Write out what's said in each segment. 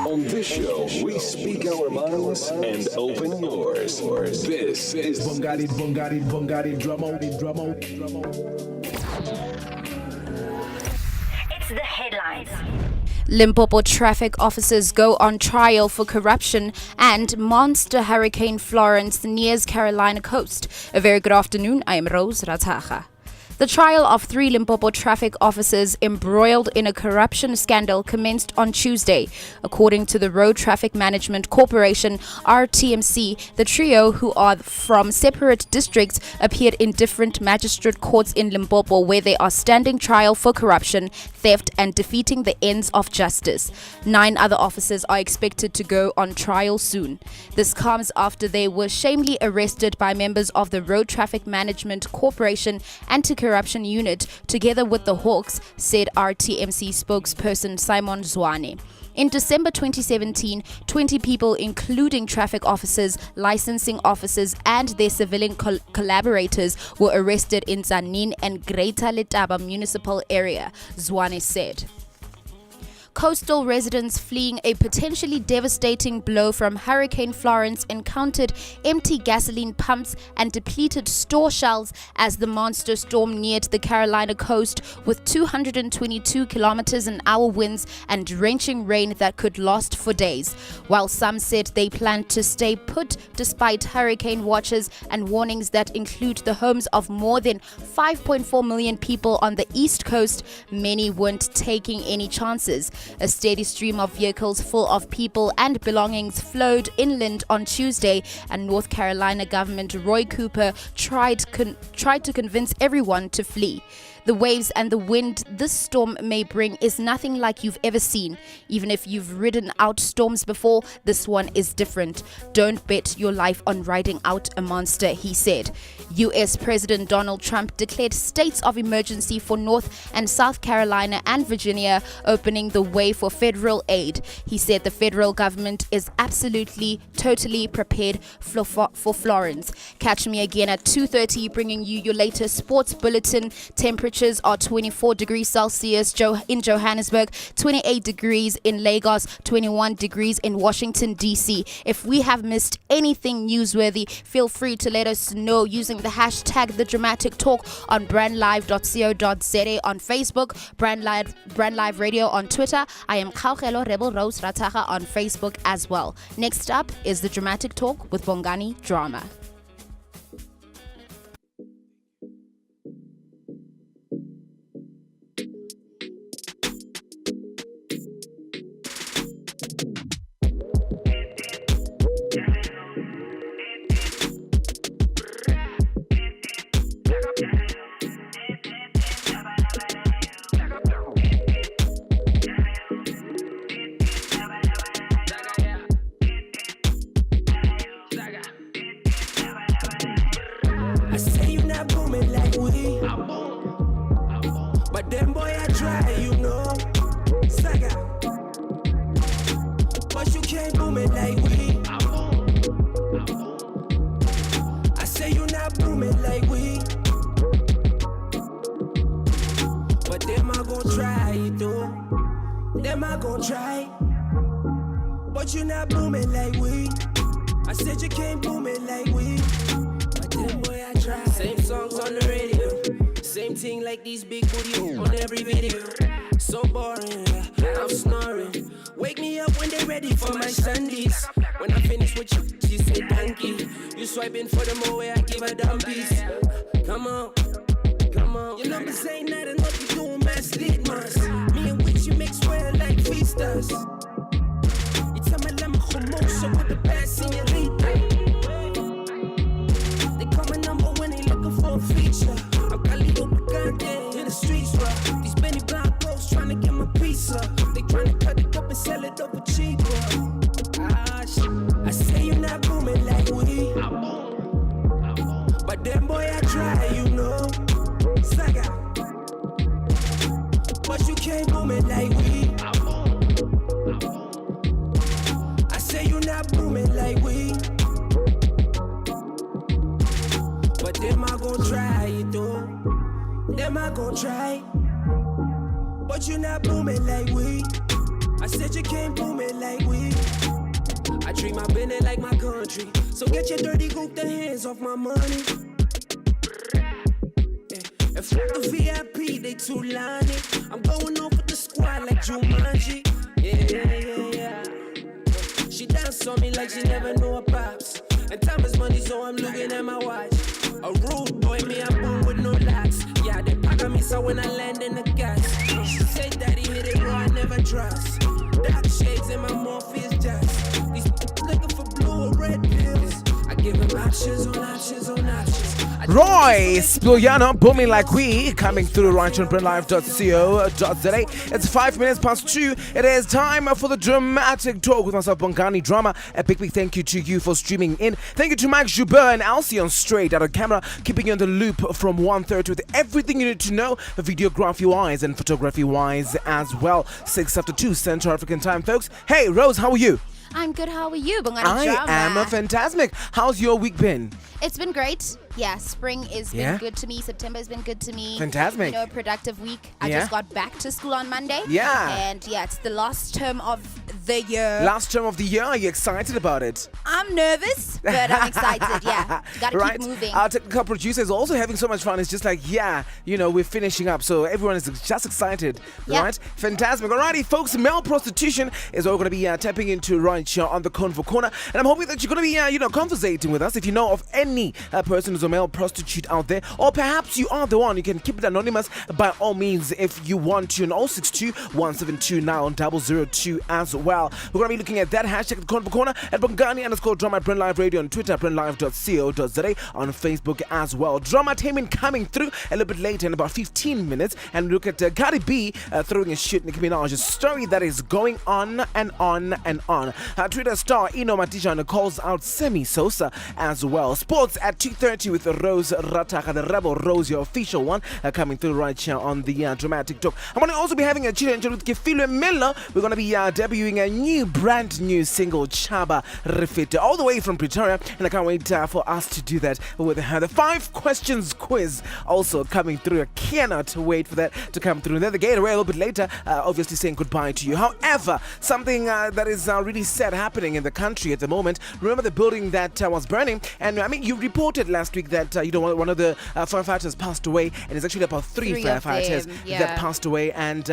On this show, we speak our minds and open yours. This is Bongari Drummo. It's the headlines. Limpopo traffic officers go on trial for corruption, and monster hurricane Florence nears Carolina coast. A very good afternoon. I am Rose Rataha. The trial of 3 Limpopo traffic officers embroiled in a corruption scandal commenced on Tuesday. According to the Road Traffic Management Corporation, RTMC, the trio, who are from separate districts, appeared in different magistrate courts in Limpopo, where they are standing trial for corruption, theft, and defeating the ends of justice. 9 other officers are expected to go on trial soon. This comes after they were shamefully arrested by members of the Road Traffic Management Corporation Anti-Corruption Unit, together with the Hawks, said RTMC spokesperson Simon Zwane. In December 2017, 20 people, including traffic officers, licensing officers, and their civilian collaborators, were arrested in Tzaneen and Greater Letaba municipal area, Zwane said. Coastal residents fleeing a potentially devastating blow from Hurricane Florence encountered empty gasoline pumps and depleted store shelves as the monster storm neared the Carolina coast with 222 km/h winds and drenching rain that could last for days. While some said they planned to stay put despite hurricane watches and warnings that include the homes of more than 5.4 million people on the East Coast, many weren't taking any chances. A steady stream of vehicles full of people and belongings flowed inland on Tuesday, and North Carolina Governor Roy Cooper tried to convince everyone to flee. The waves and the wind this storm may bring is nothing like you've ever seen. Even if you've ridden out storms before, this one is different. Don't bet your life on riding out a monster, he said. U.S. President Donald Trump declared states of emergency for North and South Carolina and Virginia, opening the way for federal aid. He said the federal government is absolutely, totally prepared for Florence. Catch me again at 2:30, bringing you your latest sports bulletin. Temperatures are 24 degrees Celsius in Johannesburg, 28 degrees in Lagos, 21 degrees in Washington, D.C. If we have missed anything newsworthy, feel free to let us know using the hashtag #TheDramaticTalk on brandlive.co.za on Facebook, Brand Live Radio on Twitter. I am Kaugelo Rebel Rose Rataha on Facebook as well. Next up is The Dramatic Talk with Bongani Drama. I say you not booming like we, but them boy I try, you know, Saga. But you can't boom it like we. I say you not booming like we, but them I gon' try, you know. Them I gon' try, but you not booming like we. I said you can't boom it like we. Boy, I try. Same songs on the radio, same thing like these big booty on every video. So boring, I'm snoring. Wake me up when they ready for my Sundays. When I finish with you, she say thank you. You swiping for the more I give her dumpies. Come on, come on. Your numbers ain't not enough, you doing mass lead months. Me and which you mix well like feasters. It's a malam so with the best in your lead. Feature. I'm Calico Picante in the streets, bro. These Benny Blancos trying to get my pizza. They trying to cut it up and sell it over cheaper. I say you're not booming like we, but them boy I try, you know. Saga, but you can't boom it like we. I say you're not booming like we. Them I gon' try, you know. Them I gon' try, but you not booming like we. said you can't boom it like we. I treat my business like my country. So get your dirty goop the hands off my money. Yeah. And fuck the VIP, they too liney. I'm going off with the squad like Jumanji. Yeah. She dance on me like she never knew her pops. And time is money, so I'm looking at my watch. A rude boy, me, I'm born with no locks. Yeah, they pack on me, so when I land in the gas. She said daddy hit it, bro, I never trust. Dark shades in my Morpheus jazz. These looking for blue or red pills. I give them options on options on options. Roy Spiljano, booming like we, coming through right on BrentLive.co.za. It's 5 minutes past 2. It is time for the dramatic talk with myself, Bongani Drama. A big thank you to you for streaming in. Thank you to Mike Joubert and Alcyon Straight out of camera, keeping you on the loop from 1:30 with everything you need to know, videography-wise and photography-wise as well. 6 after 2 Central African time, folks. Hey, Rose, how are you? I'm good. How are you, Bongani I Drama? am fantastic. How's your week been? It's been great. Yeah, spring has been good to me. September has been good to me. Fantastic. You know, a productive week. I Yeah. just got back to school on Monday. Yeah. And yeah, it's the last term of the year. Last term of the year, are you excited about it? I'm nervous, but I'm excited. Yeah, gotta Right. keep moving. Our technical producer is also having so much fun. It's just like, we're finishing up. So everyone is just excited, Yeah. right? Fantastic. Alrighty, folks, male prostitution is what we're going to be tapping into right here on the Convo Corner. And I'm hoping that you're going to be, conversating with us. If you know of any person who's a male prostitute out there, or perhaps you are the one, you can keep it anonymous by all means if you want to. And 062-172-9002 as well. We're going to be looking at that hashtag, the Convo Corner, at Bongani_Drama at Brent Live Radio on Twitter, BrentLive.co.za on Facebook as well. Drama-tainment coming through a little bit later in about 15 minutes. And we look at Cardi B throwing a shit Nicki Minaj's story that is going on and on and on. Twitter star Ino Matijana calls out Semi Sosa as well. Sports at 2:30 with Rose Rataka, the Rebel Rose, your official one, coming through right here on the dramatic talk. I'm going to also be having a challenge with Gefilwe Miller. We're going to be debuting a brand new single, Chaba Refit, all the way from Pretoria, and I can't wait for us to do that with her. The 5 questions quiz also coming through. I cannot wait for that to come through. And then the gateway a little bit later, obviously saying goodbye to you. However, something that is really sad happening in the country at the moment. Remember the building that was burning? And I mean, you reported last week that one of the firefighters passed away, and it's actually about three of firefighters them, yeah. that passed away. And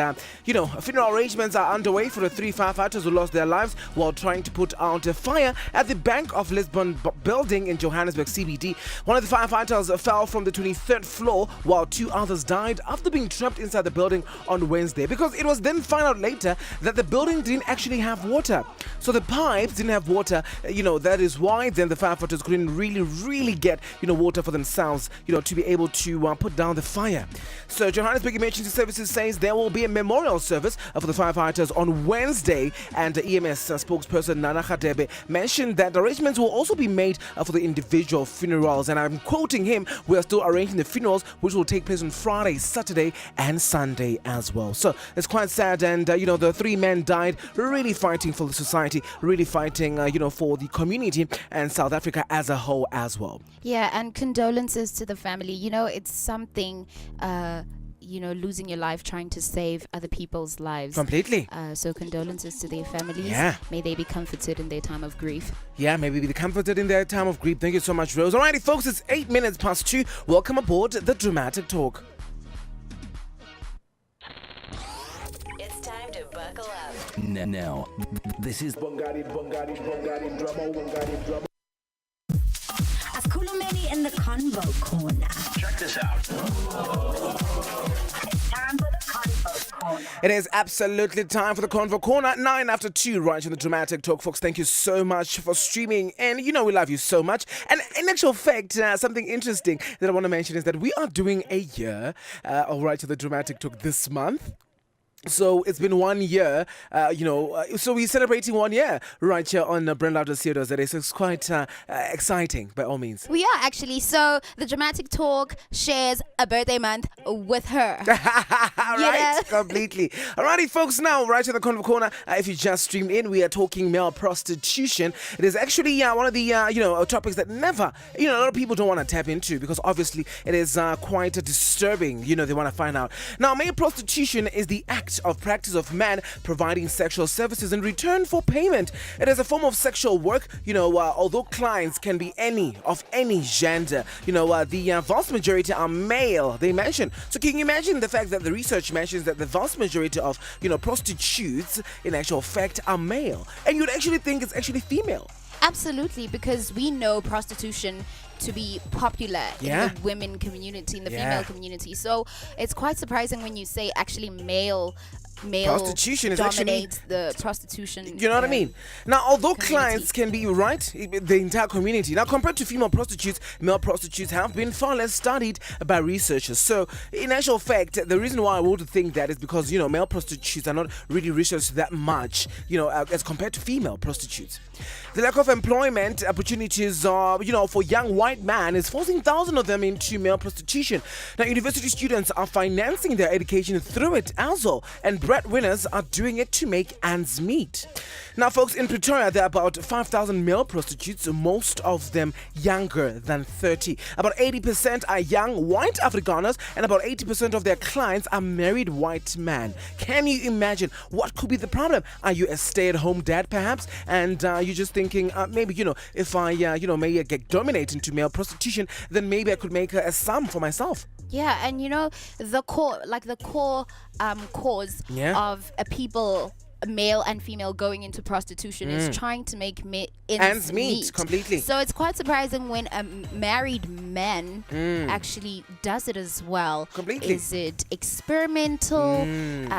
funeral arrangements are underway for the 3 firefighters who lost their lives while trying to put out a fire at the Bank of Lisbon building in Johannesburg CBD. One of the firefighters fell from the 23rd floor, while 2 others died after being trapped inside the building on Wednesday, because it was then found out later that the building didn't actually have water. So the pipes didn't have water. That is why then the firefighters couldn't really get water for themselves, to be able to put down the fire. So Johannesburg Emergency Services says there will be a memorial service for the firefighters on Wednesday, and the EMS spokesperson Nana Khadebe mentioned that arrangements will also be made for the individual funerals, and I'm quoting him, "We are still arranging the funerals, which will take place on Friday, Saturday and Sunday as well." So it's quite sad, and the 3 men died really fighting for the society, really fighting for the community and South Africa as a whole as well. Yeah, and condolences to the family. It's something, losing your life trying to save other people's lives. Completely. So condolences to their families. Yeah. May they be comforted in their time of grief. Yeah, maybe be comforted in their time of grief. Thank you so much, Rose. Alrighty, folks, it's 8 minutes past 2. Welcome aboard the Dramatic Talk. It's time to buckle up. Now, this is Bongani Drama. As Kulumeni in the Convo Corner. check this out. It's time for the Convo Corner. It is absolutely time for the Convo Corner. 9 after 2, right in the Dramatic Talk, folks. Thank you so much for streaming, and we love you so much. And in actual fact, something interesting that I want to mention is that we are doing a year, all right, to the Dramatic Talk this month. So it's been 1 year, so we're celebrating 1 year right here on BrentLive.co.za. So it's quite exciting by all means. We are actually. So the Dramatic Talk shares a birthday month with her. Right, completely. Alrighty, folks, now right in the Convo Corner, if you just streamed in, we are talking male prostitution. It is actually one of the topics that never, a lot of people don't want to tap into, because obviously it is quite disturbing. They want to find out. Now, male prostitution is the act practice of men providing sexual services in return for payment. It is a form of sexual work, although clients can be of any gender. The vast majority are male, they mention. So can you imagine the fact that the research mentions that the vast majority of, prostitutes in actual fact are male? And you'd actually think it's actually female. Absolutely, because we know prostitution to be popular in the women community, in the female community. So it's quite surprising when you say actually male prostitution dominates is the prostitution. You know what I mean? Now, although community. clients can be the entire community. Now, compared to female prostitutes, male prostitutes have been far less studied by researchers. So, in actual fact, the reason why I would think that is because male prostitutes are not really researched that much, as compared to female prostitutes. The lack of employment opportunities, for young white men is forcing thousands of them into male prostitution. Now, university students are financing their education through it as well, and breadwinners are doing it to make ends meet. Now, folks, in Pretoria, there are about 5,000 male prostitutes, most of them younger than 30. About 80% are young white Afrikaners, and about 80% of their clients are married white men. Can you imagine what could be the problem? Are you a stay-at-home dad, perhaps? And you're just thinking, maybe, if I, may get dominated into male prostitution, then maybe I could make a sum for myself. Yeah, and the core cause of people, male and female, going into prostitution is trying to make ends meet completely. So it's quite surprising when a married man actually does it as well. Completely. Is it experimental?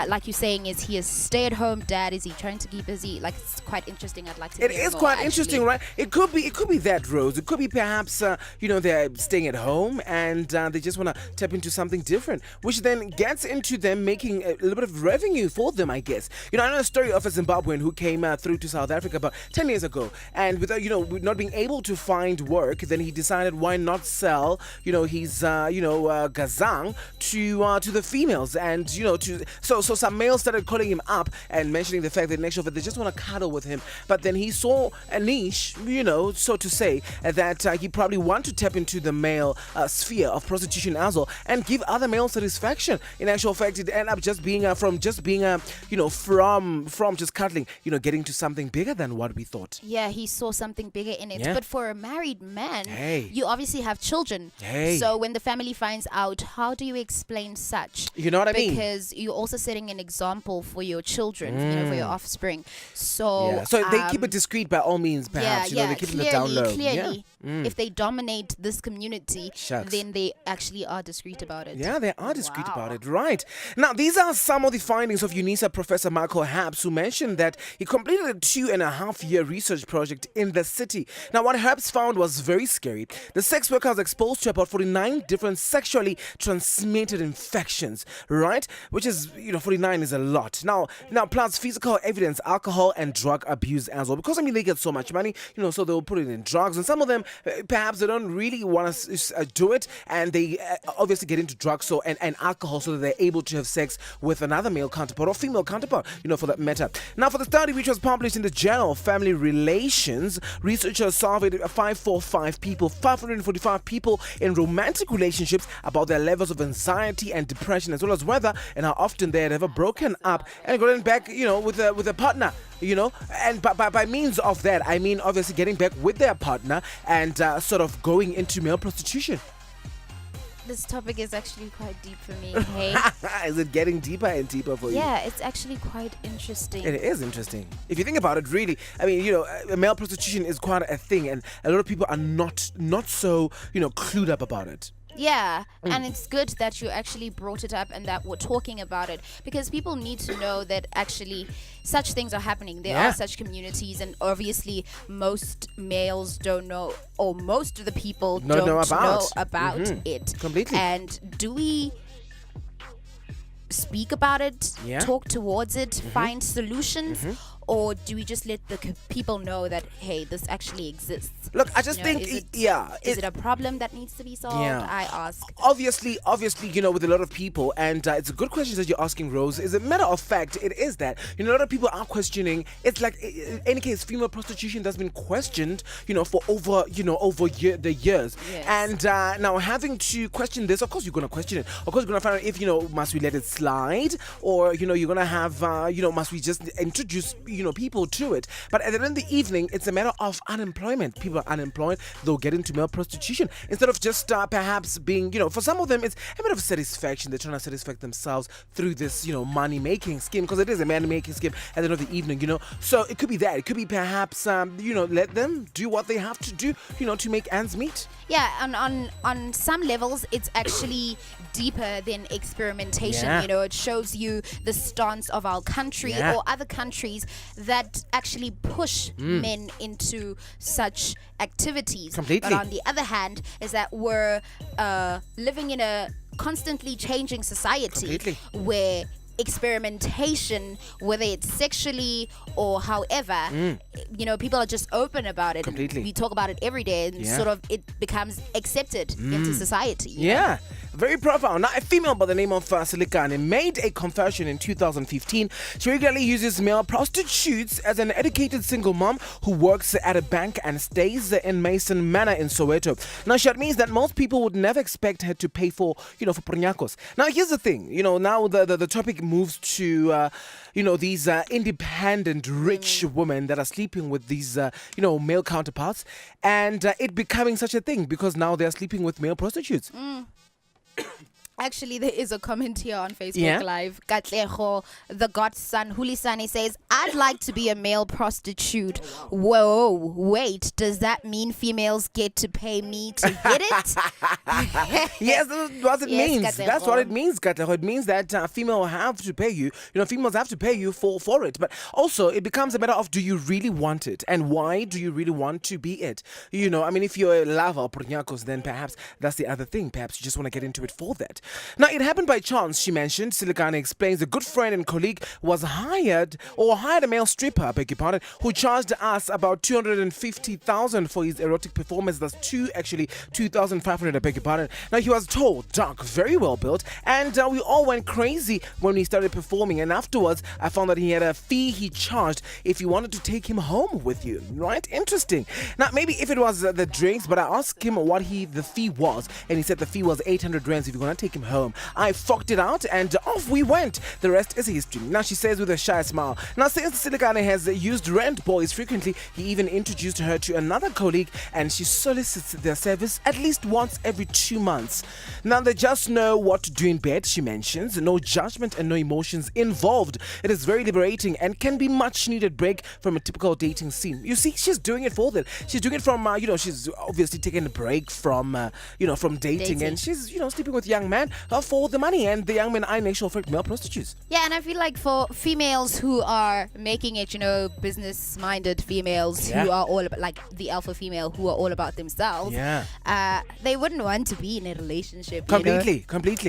Like you're saying, is he a stay-at-home dad? Is he trying to keep busy? Like, it's quite interesting. I'd like to. It hear is more, quite actually. interesting, right? It could be that, Rose. It could be perhaps they're staying at home and they just want to tap into something different, which then gets into them making a little bit of revenue for them, I guess. I know a story of a Zimbabwean who came through to South Africa about 10 years ago, and without not being able to find work, then he decided why not sell his gazang to the females, and so some males started calling him up and mentioning the fact that next they just want to cuddle with him. But then he saw a niche, so to say, that he probably want to tap into the male sphere of prostitution as well and give other males satisfaction. In actual fact, it ended up just being from just cuddling, getting to something bigger than what we thought. Yeah, he saw something bigger in it. Yeah. But for a married man, Hey. you obviously have children. Hey. So when the family finds out, how do you explain such? You know what I mean? Because you're also setting an example for your children, for your offspring. So So they keep it discreet by all means, perhaps. They keep it down low. Clearly, if they dominate this community, Shucks. then they actually are discreet about it. Yeah, they are discreet about it, right? Now, these are some of the findings of UNISA Professor Michael Habs, who mentioned that he completed a 2.5-year research project in the city. Now, what Habs found was very scary. The sex worker was exposed to about 49 different sexually transmitted infections, right? Which is, 49 is a lot. Now, plus physical evidence, alcohol and drug abuse as well. Because, they get so much money, so they'll put it in drugs. And some of them, perhaps they don't really want to do it. And they obviously get into drugs and alcohol so that they're able to have sex with another male counterpart or female counterpart, for that matter. Now, for the study, which was published in the Journal of Family Relations, researchers surveyed 545 people in romantic relationships about their levels of anxiety and depression, as well as whether and how often they had ever broken up and gotten back, with a partner. And by means of that, I mean obviously getting back with their partner and sort of going into male prostitution. This topic is actually quite deep for me, hey? Is it getting deeper and deeper for you? Yeah, it's actually quite interesting. It is interesting. If you think about it, really, male prostitution is quite a thing, and a lot of people are not so, clued up about it. Yeah, and it's good that you actually brought it up and that we're talking about it, because people need to know that actually such things are happening. There are such communities, and obviously most males don't know, or most of the people don't know about it. Completely. And do we speak about it, talk towards it, find solutions? or do we just let the people know that, hey, this actually exists? Look, I just You know, think, is it a problem that needs to be solved? Yeah. I ask. Obviously, with a lot of people, and it's a good question that you're asking, Rose. As a matter of fact, it is that, a lot of people are questioning. It's like, in any case, female prostitution has been questioned, for over the years. Yes. And now having to question this, of course you're going to question it. Of course you're going to find out if, must we let it slide, or, you're going to have, must we just introduce, people to it. But at the end of the evening, it's a matter of unemployment. People are unemployed, they'll get into male prostitution instead of just perhaps being, for some of them it's a bit of satisfaction. They're trying to satisfy themselves through this, money making scheme, because it is a money making scheme at the end of the evening, so it could be that, it could be perhaps let them do what they have to do, to make ends meet. Yeah, on some levels, it's actually deeper than experimentation. Yeah. It shows you the stance of our country or other countries that actually push men into such activities. Completely. But on the other hand, is that we're living in a constantly changing society. Completely. Where experimentation, whether it's sexually or however, people are just open about it. Completely. We talk about it every day, and Yeah. sort of it becomes accepted into society. Yeah, very profound. Now, a female by the name of Silikane made a confession in 2015. She regularly uses male prostitutes as an educated single mom who works at a bank and stays in Mason Manor in Soweto. Now, she admits that most people would never expect her to pay for Pronyakos. Now, here's the thing. Now the topic moves to, these independent, rich women that are sleeping with these, male counterparts, and it becoming such a thing because now they're sleeping with male prostitutes. Actually, there is a comment here on Facebook Yeah? Live. Katleho, the godson, Hulisani says, I'd like to be a male prostitute. Whoa, wait, does that mean females get to pay me to hit it? Yes, that's what it Yes, means. Katleho. That's what it means, Katleho. It means that female have to pay you. Females have to pay you for it. But also, it becomes a matter of, do you really want it? And why do you really want to be it? If you're a lover of Pronyakos, then perhaps that's the other thing. Perhaps you just want to get into it for that. Now, it happened by chance, she mentioned. Silikane explains a good friend and colleague hired a male stripper, I beg your pardon, who charged us about 250,000 for his erotic performance. That's 2,500, I beg your pardon. Now, he was tall, dark, very well built, and we all went crazy when he started performing. And afterwards, I found that he had a fee he charged if you wanted to take him home with you. Right? Interesting. Now, maybe if it was the drinks, but I asked him what the fee was, and he said the fee was 800 rands if you're going to take him home. I forked it out and off we went. The rest is history. Now, she says with a shy smile. Now, since Silikane has used rent boys frequently, he even introduced her to another colleague, and she solicits their service at least once every 2 months. Now, they just know what to do in bed, she mentions. No judgment and no emotions involved. It is very liberating and can be much needed break from a typical dating scene. You see, she's doing it for that. She's doing it from, she's obviously taking a break from, from dating, and she's, sleeping with young men for the money, and the young men are in actual fact male prostitutes. Yeah, and I feel like for females who are making it, business-minded females who are all about, like the alpha female, who are all about themselves, they wouldn't want to be in a relationship, Completely.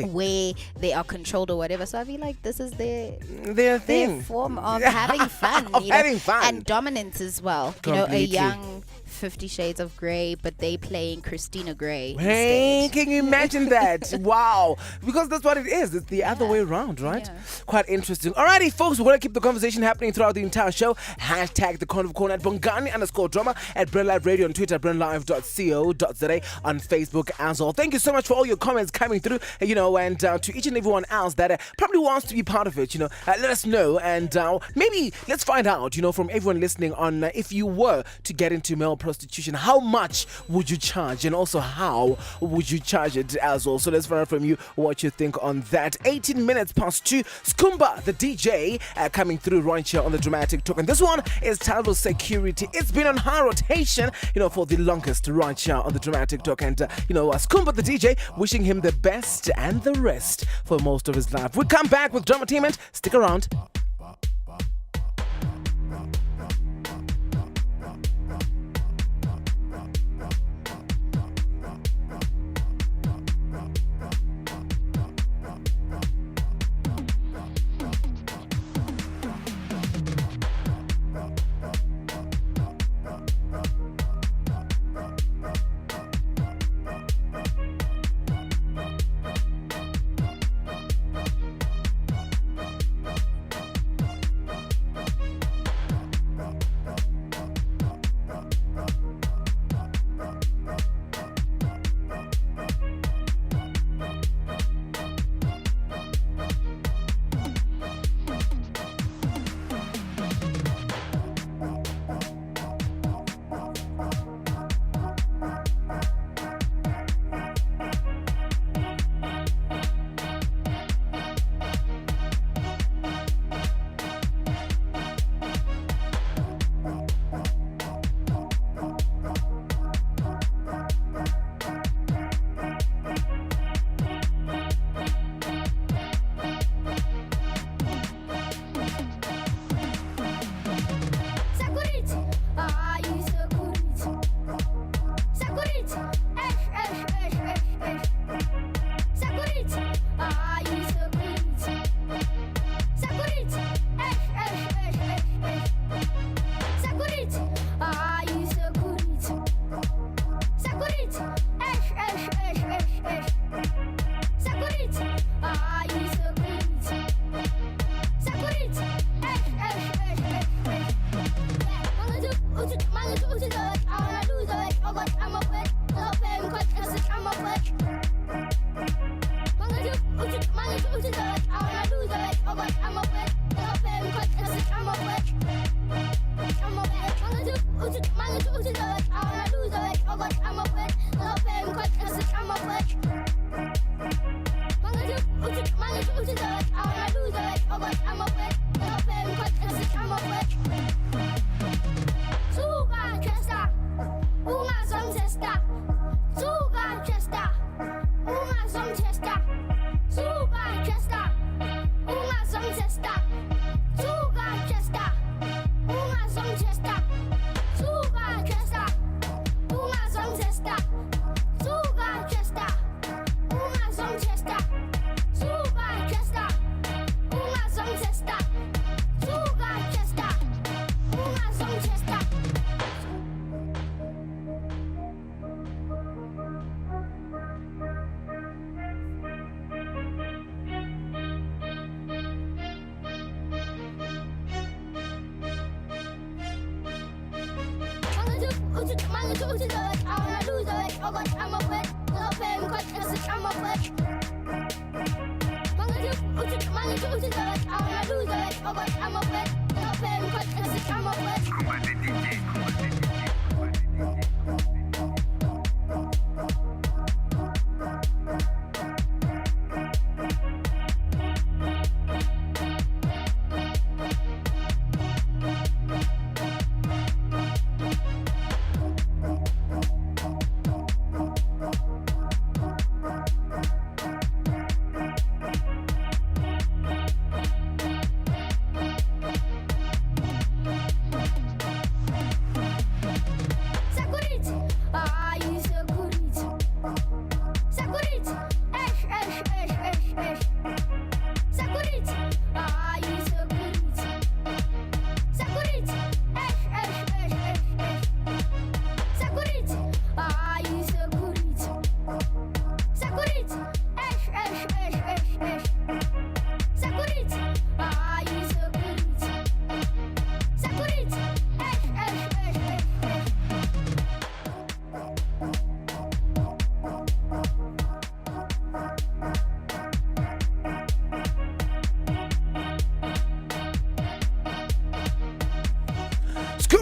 where they are controlled or whatever. So I feel like this is their thing. form of having fun, Of having fun. and dominance as well. A Completely. young 50 Shades of Grey, but they playing Christina Grey. Hey, instead. can you imagine that? Wow. Because that's what it is. It's the other way around, right? Yeah. Quite interesting. Alrighty, folks, we're going to keep the conversation happening throughout the entire show. Hashtag the Convo Corner at Bongani_drama at Brand Live Radio on Twitter, brandlive.co.za on Facebook as well. Thank you so much for all your comments coming through, and to each and everyone else that probably wants to be part of it, let us know. And maybe let's find out, from everyone listening on if you were to get into male prostitution, how much would you charge, and also how would you charge it as well? So let's find out from you what you think on that. 18 minutes past 2, Skumba the DJ coming through right here on the Dramatic Talk, and this one is titled Security. It's been on high rotation for the longest right here on the Dramatic Talk, and Skumba the DJ, wishing him the best and the rest for most of his life. We come back with Dramateement. Stick around.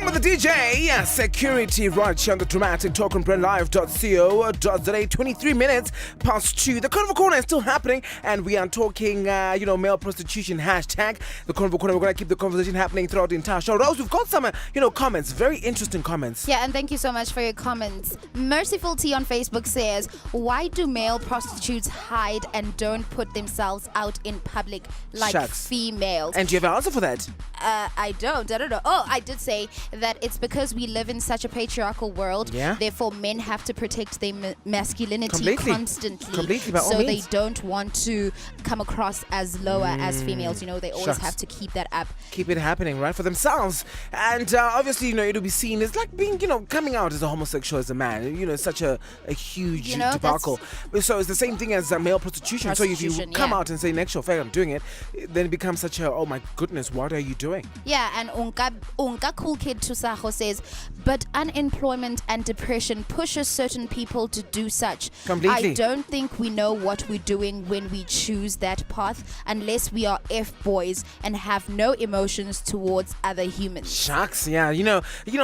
With the DJ, Security, right here on the Dramatic Talk on BrentLive.co.za. 23 minutes past 2. The Convo Corner is still happening, and we are talking, male prostitution hashtag. The Convo Corner, we're going to keep the conversation happening throughout the entire show. Rose, we've got some, comments, very interesting comments. Yeah, and thank you so much for your comments. Merciful T on Facebook says, why do male prostitutes hide and don't put themselves out in public like females? And do you have an answer for that? I don't know. Oh, I did say that it's because we live in such a patriarchal world. Yeah. Therefore, men have to protect their masculinity constantly. Completely, by all so means. they don't want to come across as lower as females. They always have to keep that up. Keep it happening, right, for themselves. And obviously, it'll be seen as like being, coming out as a homosexual as a man. It's such a huge debacle. So it's the same thing as male prostitution. So if you come out and say, next show, I'm doing it, then it becomes such a, oh my goodness, what are you doing? Yeah, and Unka Cool Kid Tusaho says, but unemployment and depression pushes certain people to do such. Completely. I don't think we know what we're doing when we choose that path unless we are F-boys and have no emotions towards other humans. Shucks, yeah.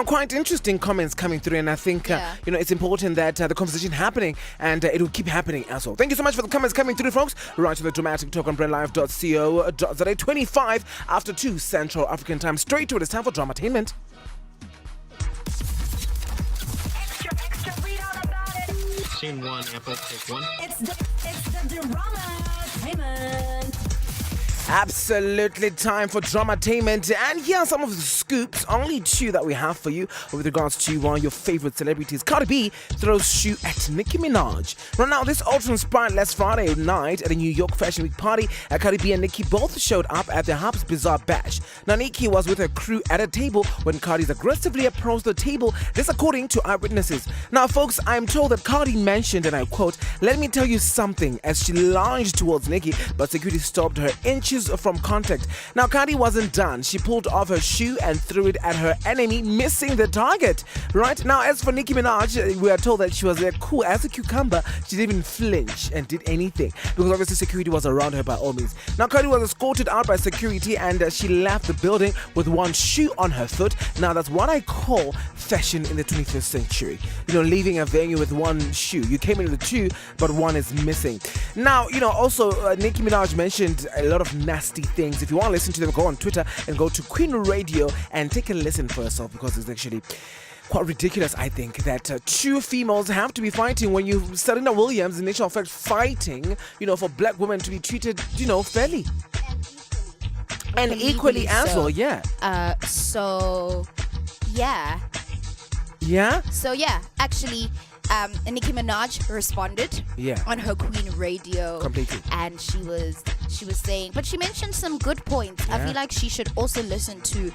Quite interesting comments coming through, and I think, it's important that the conversation happening, and it'll keep happening as well. Thank you so much for the comments coming through, folks. Right to the Dramatic Talk on BrentLive.co.za. 25 after 2 Central African time. Straight to it. It's time for Dramatainment. Extra, read all about it. Scene 1, Apple, take 1. It's the Dramatainment. Absolutely time for Dramatainment, and here are some of the scoops, only 2 that we have for you with regards to one of your favorite celebrities. Cardi B throws shoe at Nicki Minaj. Right now, this all transpired last Friday night at a New York Fashion Week party. Cardi B and Nicki both showed up at the Harps Bazaar Bash. Now, Nicki was with her crew at a table when Cardi's aggressively approached the table, this according to eyewitnesses. Now, folks, I'm told that Cardi mentioned, and I quote, "Let me tell you something," as she lunged towards Nicki, but security stopped her inches from contact. Now, Cardi wasn't done. She pulled off her shoe and threw it at her enemy, missing the target. Right now, as for Nicki Minaj, we are told that she was cool as a cucumber. She didn't even flinch and did anything because obviously security was around her by all means. Now, Cardi was escorted out by security, and she left the building with one shoe on her foot. Now, that's what I call fashion in the 21st century. Leaving a venue with one shoe. You came in with 2, but one is missing. Now, also Nicki Minaj mentioned a lot of nasty things. If you want to listen to them, go on Twitter and go to Queen Radio and take a listen for yourself, because it's actually quite ridiculous, I think, that 2 females have to be fighting when you Serena Williams, in actual fact, fighting, for black women to be treated, fairly. And equally as well, yeah. Yeah? So, actually, Nicki Minaj responded on her Queen Radio. Completely. And she was saying, but she mentioned some good points. I feel like she should also listen to,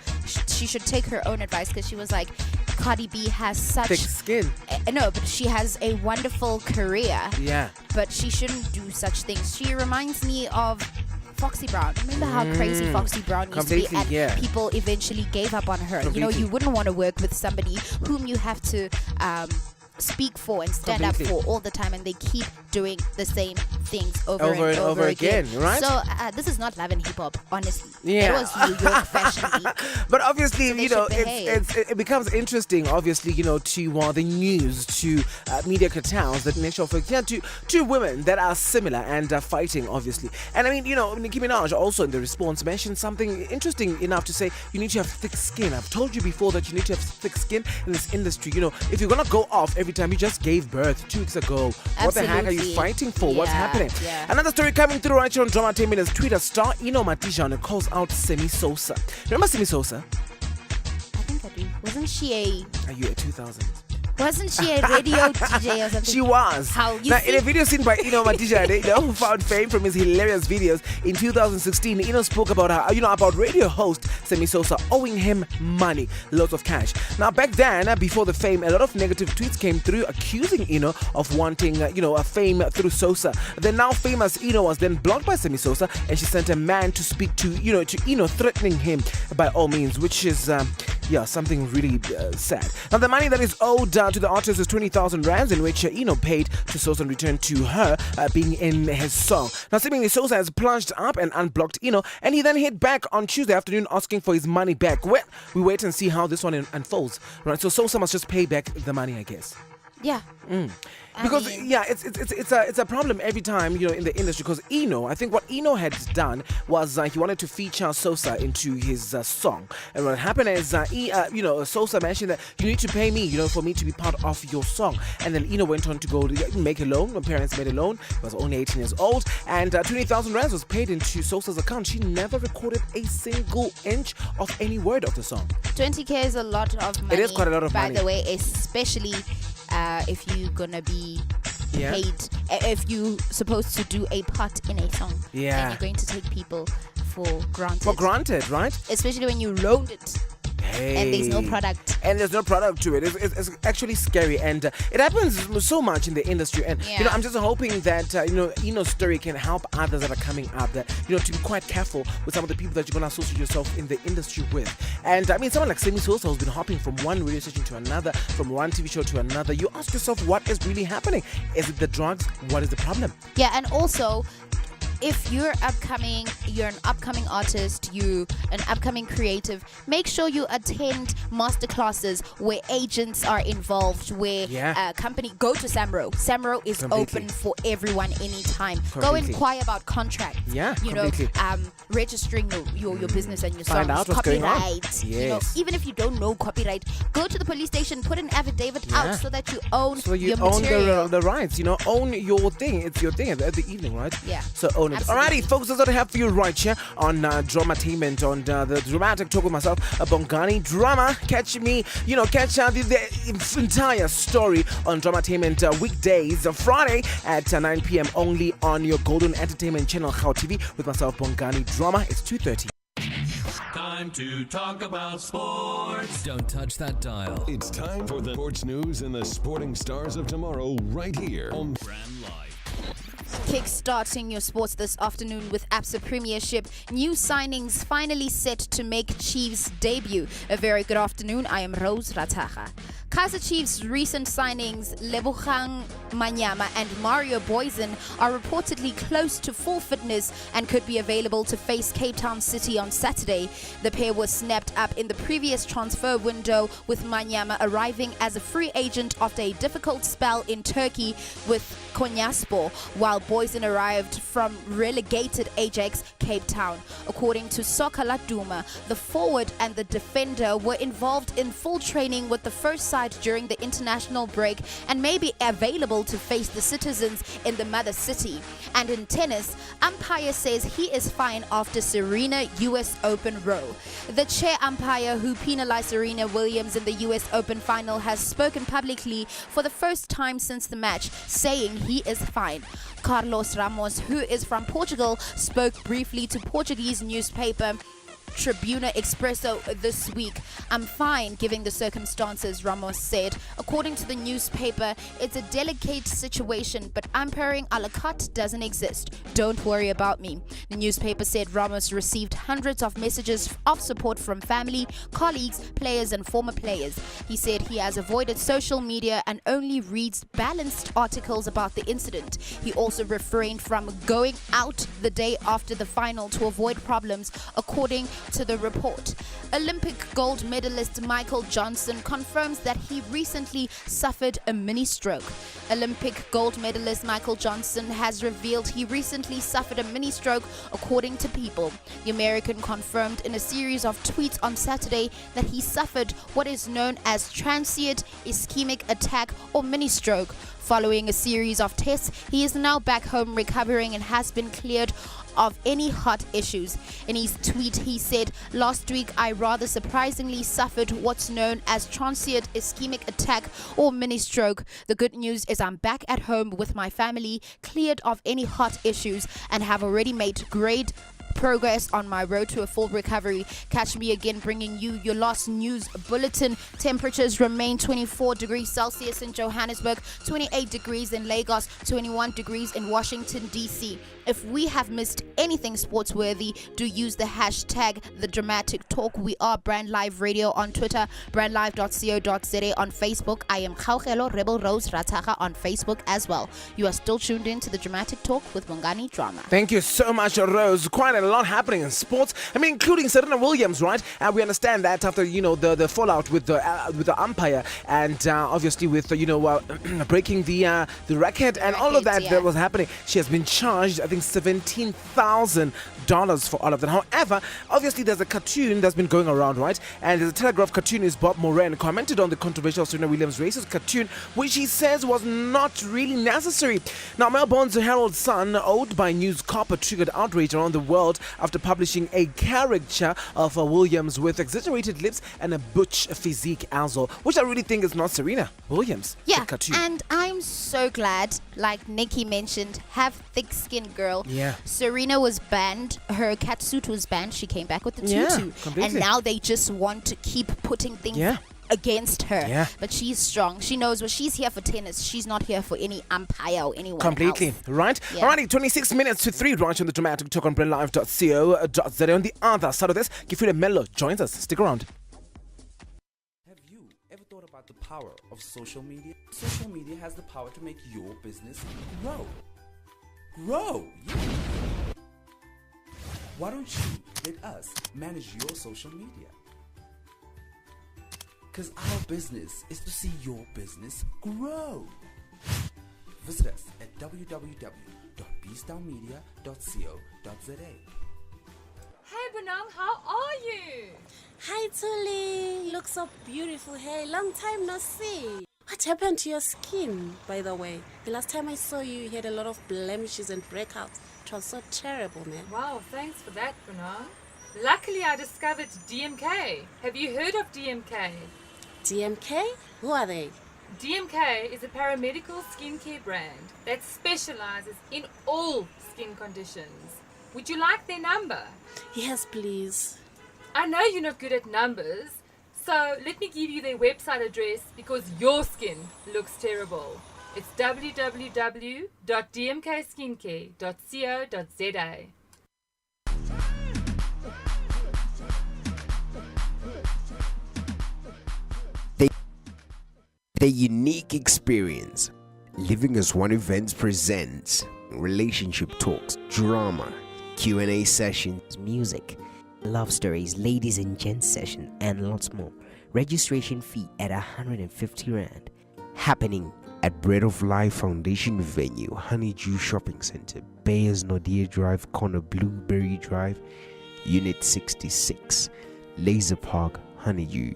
she should take her own advice, because she was like, Cardi B has such thick skin. No, but she has a wonderful career. Yeah. But she shouldn't do such things. She reminds me of Foxy Brown. Remember how crazy Foxy Brown used to be, Completely, and yeah. people eventually gave up on her. You know, Completely. you wouldn't want to work with somebody whom you have to speak for and stand up Completely. for all the time, and they keep doing the same things over Over and over again. right? So this is not love and hip hop, honestly. Yeah. It was New York Fashion Week. But obviously, So they you know, should behave. it becomes interesting, obviously, you know, to the news, to media cartels that make sure for two women that are similar and are fighting, obviously. And I mean, you know, Nicki Minaj also in the response mentioned something interesting enough to say you need to have thick skin. I've told you before that you need to have thick skin in this industry. You know, if you're gonna go off every time, you just gave birth 2 weeks ago. What the heck are you Absolutely. fighting for? What's Yeah, happening? yeah. Another story coming through right here on Drama Entertainment is Twitter star Ino Matija calls out Semi Sosa. Remember Semi Sosa? I think I do. Wasn't she Are you a 2000? a radio DJ or something? She was. How you now, see? in a video seen by Ino Matija, who found fame from his hilarious videos in 2016, Ino spoke about how, about radio host Semi Sosa owing him money, lots of cash. Now, back then, before the fame, a lot of negative tweets came through accusing Ino of wanting, a fame through Sosa. The now famous Ino was then blocked by Semi Sosa, and she sent a man to speak to Ino, threatening him by all means, which is, something really sad. Now, the money that is owed to the artist is 20,000 rands, in which Ino paid to Sosa in return to her being in his song. Now, seemingly Sosa has plunged up and unblocked Ino, and he then hit back on Tuesday afternoon asking for his money back. Well, we wait and see how this one unfolds. Right, so Sosa must just pay back the money, I guess. Yeah. Because it's a problem every time in the industry. Because Eno, I think what Eno had done was he wanted to feature Sosa into his song, and what happened is Sosa mentioned that you need to pay me for me to be part of your song, and then Eno went on to go to make a loan. My parents made a loan. He was only 18 years old, and 20,000 rands was paid into Sosa's account. She never recorded a single inch of any word of the song. 20K is a lot of money. It is quite a lot of by money. By the way, especially if you're gonna be paid, if you're supposed to do a part in a song, and you're going to take people for granted. For granted, right? Especially when you loaned it. Hey. And there's no product. And there's no product to it. It's actually scary, and it happens so much in the industry. And I'm just hoping that Eno's story can help others that are coming up. That to be quite careful with some of the people that you're gonna associate yourself in the industry with. And I mean, someone like Semi Sosa who's been hopping from one radio station to another, from one TV show to another. You ask yourself, what is really happening? Is it the drugs? What is the problem? Yeah, and also, if you're an upcoming artist, you an upcoming creative, make sure you attend masterclasses where agents are involved, where company go to Samro. Samro is open for everyone anytime. Go inquire about contracts. Yeah, Registering your business and your songs. Find out what's going on. Copyright. Yes. Even if you don't know copyright, go to the police station, put an affidavit out so that you own your own material. the rights. Own your thing. It's your thing at the evening, right? Yeah. So own it. Absolutely. Alrighty, folks, that's what I have for you right here on Dramatainment, on the dramatic talk with myself, Bongani Drama. Catch me, catch the entire story on Dramatainment weekdays, Friday at 9 p.m. only on your Golden Entertainment channel, Khao TV, with myself, Bongani Drama. It's 2:30. Time to talk about sports. Don't touch that dial. It's time for the sports news and the sporting stars of tomorrow right here on Brand Live. Kickstarting your sports this afternoon with ABSA Premiership. New signings finally set to make Chiefs debut. A very good afternoon. I am Rose Rataga. Kaizer Chiefs' recent signings, Lebogang Manyama and Mario Boysen, are reportedly close to full fitness and could be available to face Cape Town City on Saturday. The pair was snapped up in the previous transfer window, with Manyama arriving as a free agent after a difficult spell in Turkey with Konyaspor, while Boysen arrived from relegated Ajax Cape Town. According to Soccer Laduma, the forward and the defender were involved in full training with the first side during the international break and may be available to face the Citizens in the mother city. And in tennis, umpire says he is fine after Serena US Open row. The chair umpire who penalized Serena Williams in the US Open final has spoken publicly for the first time since the match, saying he is fine. Carlos Ramos, who is from Portugal, spoke briefly to Portuguese newspaper Tribuna Expresso this week. I'm fine given the circumstances, Ramos said. According to the newspaper, it's a delicate situation, but umpiring a la carte doesn't exist. Don't worry about me. The newspaper said Ramos received hundreds of messages of support from family, colleagues, players, and former players. He said he has avoided social media and only reads balanced articles about the incident. He also refrained from going out the day after the final to avoid problems, according to the report. Olympic gold medalist Michael Johnson confirms that he recently suffered a mini stroke. Olympic gold medalist Michael Johnson has revealed he recently suffered a mini stroke, according to People. The American confirmed in a series of tweets on Saturday that he suffered what is known as transient ischemic attack or mini stroke. Following a series of tests, he is now back home recovering and has been cleared of any heart issues. In his tweet, he said, "Last week, I rather surprisingly suffered what's known as transient ischemic attack or mini stroke. The good news is I'm back at home with my family, cleared of any heart issues, and have already made great progress on my road to a full recovery." Catch me again bringing you your last news bulletin. Temperatures remain 24 degrees Celsius in Johannesburg, 28 degrees in Lagos, 21 degrees in Washington, D.C. If we have missed anything sports-worthy, do use the hashtag #TheDramaticTalk. We are Brand Live Radio on Twitter, brandlive.co.za on Facebook. I am Khaugelo Rebel Rose Rataga on Facebook as well. You are still tuned in to The Dramatic Talk with Bongani Drama. Thank you so much, Rose. Quite a lot happening in sports. I mean, including Serena Williams, right? And we understand that after the fallout with the umpire, and obviously with breaking the record and all of that that was happening, she has been charged, I think, $17,000 for all of that. However, obviously there's a cartoon that's been going around, right? And the Telegraph cartoonist Bob Moran commented on the controversial Serena Williams racist cartoon, which he says was not really necessary. Now, Melbourne's Herald Sun, owned by News Corp, triggered outrage around the world after publishing a caricature of Williams with exaggerated lips and a butch physique as well, which I really think is not Serena Williams. Yeah, cartoon. and I'm so glad, like Nikki mentioned, have thick skin, girl. Yeah. Serena was banned. Her catsuit was banned. She came back with the Yeah, tutu. completely. And now they just want to keep putting things against her. Yeah. But she's strong. She knows what she's here for tennis. She's not here for any umpire or anyone Completely, else. right? Yeah. Alrighty, 26 minutes to 3 right on the Dramatic Talk on brandlive.co.za. On the other side of this, Gifrida Mello joins us. Stick around. Have you ever thought about the power of social media? Social media has the power to make your business grow. Grow! Yeah. Why don't you let us manage your social media? Because our business is to see your business grow. Visit us at www.bstownmedia.co.za. Hey Bonang, how are you? Hi Tuli, you look so beautiful. Hey, long time no see. What happened to your skin, by the way? The last time I saw you, you had a lot of blemishes and breakouts. It was so terrible, man. Wow, thanks for that, Bonang. Luckily, I discovered DMK. Have you heard of DMK? DMK? Who are they? DMK is a paramedical skincare brand that specializes in all skin conditions. Would you like their number? Yes, please. I know you're not good at numbers, so let me give you their website address because your skin looks terrible. It's www.dmkskincare.co.za. The unique experience. Living as One Events presents relationship talks, drama, Q&A sessions, music, love stories, ladies and gents session, and lots more. Registration fee at 150 Rand. happening at Bread of Life Foundation Venue, Honeydew Shopping Center, Bayers Nordia Drive, corner Blueberry Drive, Unit 66, Laser Park, Honeydew.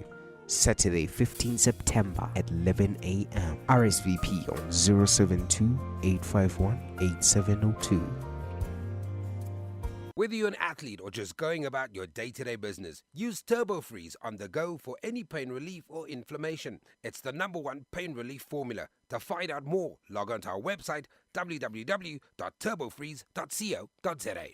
Saturday, 15 September at 11 a.m. RSVP on 072-851-8702. Whether you're an athlete or just going about your day-to-day business, use Turbo Freeze on the go for any pain relief or inflammation. It's the #1 pain relief formula. To find out more, log on to our website www.turbofreeze.co.za.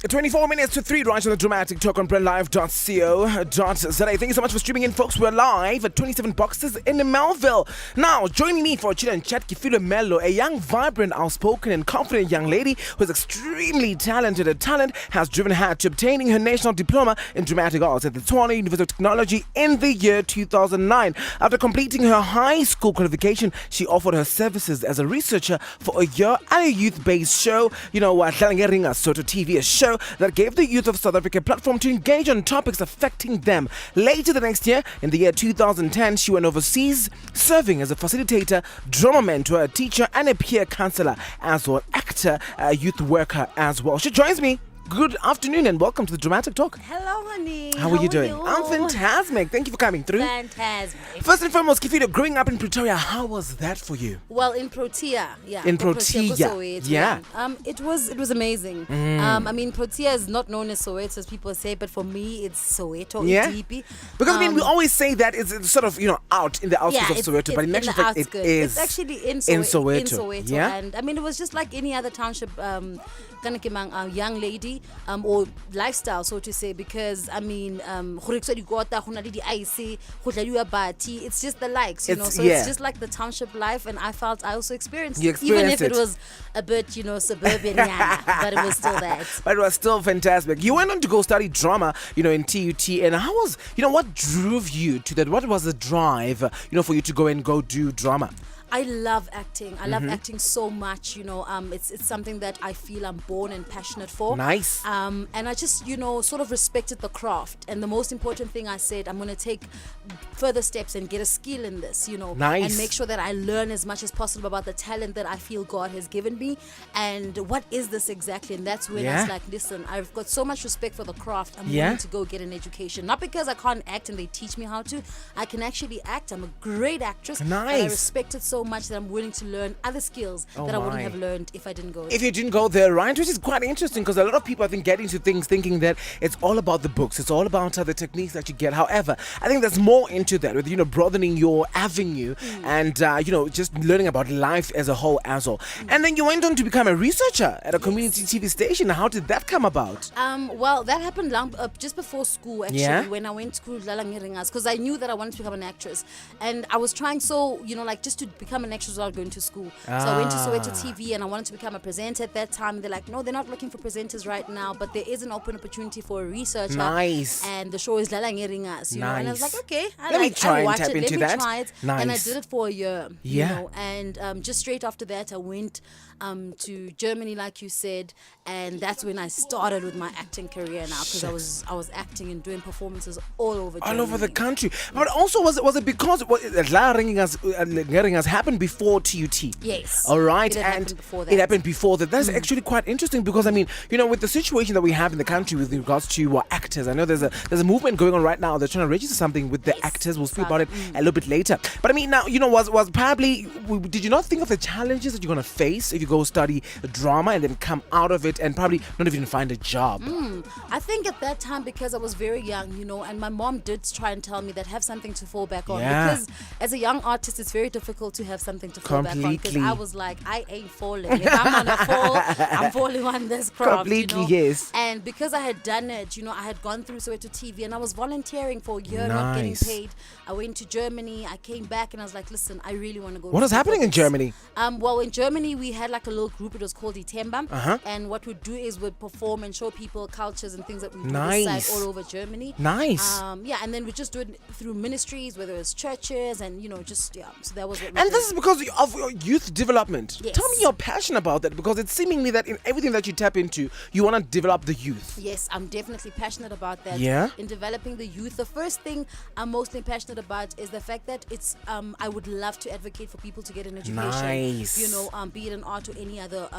24 minutes to 3 right on the Dramatic Talk on BrentLive.co.za. Thank you so much for streaming in, folks. We're live at 27 Boxes in Melville. Now, joining me for a chill and chat, Kifilo Mello, a young, vibrant, outspoken and confident young lady who is extremely talented. Her talent has driven her to obtaining her national diploma in dramatic arts at the Tshwane University of Technology in the year 2009. After completing her high school qualification, she offered her services as a researcher for a year at a youth-based show, Dlala Ringa Soto TV, a show that gave the youth of South Africa a platform to engage on topics affecting them. Later the next year, in the year 2010, she went overseas, serving as a facilitator, drama mentor, a teacher, and a peer counselor, as well actor, a youth worker as well. She joins me. Good afternoon and welcome to the Dramatic Talk. Hello, honey. How are you doing? I'm fantastic. Thank you for coming through. Fantastic. First and foremost, Kifido, growing up in Pretoria, how was that for you? Well, in Protea, yeah. In Protea, yeah. It was amazing. I mean, Protea is not known as Soweto, as people say, but for me, it's Soweto. Yeah. Idipi. Because we always say that it's sort of out in the outskirts of Soweto, but in actual fact, it is. It's actually in Soweto. In Soweto. Yeah. And I mean, it was just like any other township. Young lady or lifestyle, so to say, because I mean, it's just the likes, so it's just like the township life, and I felt I also experienced it, even if it was a bit, suburban, but it was still that. But it was still fantastic. You went on to go study drama, in TUT, and how was, what drove you to that? What was the drive, for you to go and go do drama? I love acting. I love acting so much. It's something that I feel I'm born and passionate for. Nice. And I just, sort of respected the craft. And the most important thing I said, I'm going to take further steps and get a skill in this, Nice. And make sure that I learn as much as possible about the talent that I feel God has given me. And what is this exactly? And that's when I was like, listen, I've got so much respect for the craft. I'm willing to go get an education. Not because I can't act and they teach me how to. I can actually act. I'm a great actress. Nice. And I respect it so much that I'm willing to learn other skills that I wouldn't have learned if I didn't go. If you didn't go there, right? Which is quite interesting because a lot of people, I think, get into things thinking that it's all about the books. It's all about the techniques that you get. However, I think there's more into that with, broadening your avenue and, just learning about life as a whole as well. And then you went on to become a researcher at a community TV station. How did that come about? Well, that happened just before school, actually, when I went to Dlala Ringas, because I knew that I wanted to become an actress. And I was trying just to become an actress without going to school. So I went to Soweto TV and I wanted to become a presenter at that time. They're like, no, they're not looking for presenters right now, but there is an open opportunity for a researcher. Nice. And the show is Dlala Ringas, Nice. And I was like, okay, Let me try and tap into that. Try it. Nice. And I did it for a year. Yeah. And just straight after that, I went to Germany, like you said, and that's when I started with my acting career now, because I was acting and doing performances all over Germany. All over the country. But also, was it because Dlala Ringas happened before TUT? Yes. All right. It happened before that. It happened before that. That's actually quite interesting because, I mean, with the situation that we have in the country with regards to actors, I know there's a movement going on right now. They're trying to register something with the actors. We'll speak about it a little bit later. But I mean, now, was probably, did you not think of the challenges that you're going to face if you go study drama and then come out of it and probably not even find a job? I think at that time, because I was very young, and my mom did try and tell me that have something to fall back on. Yeah. Because as a young artist, it's very difficult to have something to fall back on. Because I was like, I ain't falling. If I'm on a fall, I'm falling on this craft. Completely, yes. And because I had done it, I had gone through Soweto TV and I was volunteering for a year, not getting paid. I went to Germany. I came back and I was like, listen, I really want to go. What is happening in Germany? Well, in Germany, we had like a little group. It was called Itemba. And what we'd do is we'd perform and show people cultures and things that we do this side all over Germany. Nice. And then we just do it through ministries, whether it's churches and, so that was what we And did. this is because of your youth development. Yes. Tell me your passion about that, because it's seemingly that in everything that you tap into, you want to develop the youth. Yes, I'm definitely passionate about that. Yeah? In developing the youth, the first thing I'm mostly passionate about is the fact that it's I would love to advocate for people to get an education. Nice. Be it an art or any other